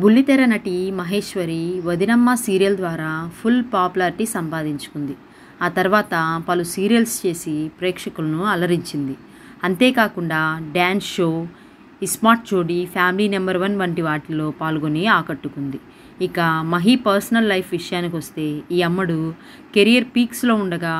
బుల్లితెర నటి మహేశ్వరి 'వదినమ్మ' సీరియల్ ద్వారా ఫుల్ పాపులారిటీ సంపాదించుకుంది. ఆ తర్వాత పలు సీరియల్స్ చేసి ప్రేక్షకులను అలరించింది. అంతేకాకుండా డ్యాన్స్ షో, ఇస్మార్ట్ జోడీ, ఫ్యామిలీ నెంబర్ 1 వంటి వాటిల్లో పాల్గొని ఆకట్టుకుంది. ఇక మహి పర్సనల్ లైఫ్ విషయానికొస్తే ఈ అమ్మడు కెరియర్ పీక్స్లో ఉండగా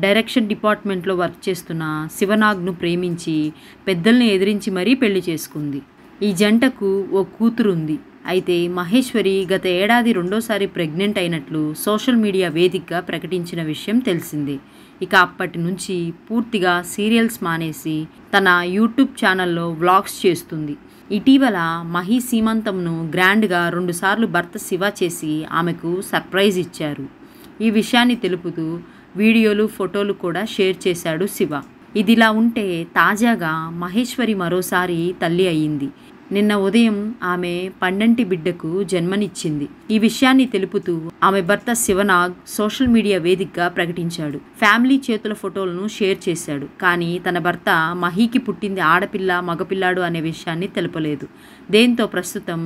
డైరెక్షన్ డిపార్ట్మెంట్లో వర్క్ చేస్తున్న శివనాగ్ను ప్రేమించి పెద్దల్ని ఎదిరించి మరీ పెళ్లి చేసుకుంది. ఈ జంటకు ఓ కూతురు ఉంది. అయితే మహేశ్వరి గత ఏడాది రెండోసారి ప్రెగ్నెంట్ అయినట్లు సోషల్ మీడియా వేదికగా ప్రకటించిన విషయం తెలిసిందే. ఇక అప్పటి నుంచి పూర్తిగా సీరియల్స్ మానేసి తన యూట్యూబ్ ఛానల్లో వ్లాగ్స్ చేస్తుంది. ఇటీవల మహి సీమంతంను గ్రాండ్గా 2 సార్లు భర్త శివ చేసి ఆమెకు సర్ప్రైజ్ ఇచ్చారు. ఈ విషయాన్ని తెలుపుతూ వీడియోలు, ఫోటోలు కూడా షేర్ చేశాడు శివ. ఇదిలా ఉంటే తాజాగా మహేశ్వరి మరోసారి తల్లి అయ్యింది. నిన్న ఉదయం ఆమె పండంటి బిడ్డకు జన్మనిచ్చింది. ఈ విషయాన్ని తెలుపుతూ ఆమె భర్త శివనాగ్ సోషల్ మీడియా వేదికగా ప్రకటించాడు. ఫ్యామిలీ చేతుల ఫోటోలను షేర్ చేశాడు. కానీ తన భర్త మహికి పుట్టింది ఆడపిల్ల, మగపిల్లాడు అనే విషయాన్ని తెలుపలేదు. దీంతో ప్రస్తుతం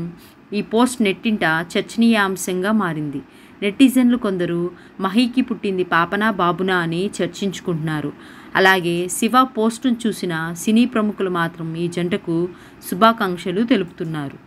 ఈ పోస్ట్ నెట్టింట చర్చనీయాంశంగా మారింది. నెటిజన్లు కొందరు మహికి పుట్టింది పాపనా, బాబునా అని చర్చించుకుంటున్నారు. అలాగే శివ పోస్టును చూసిన సినీ ప్రముఖులు మాత్రం ఈ జంటకు శుభాకాంక్షలు తెలుపుతున్నారు.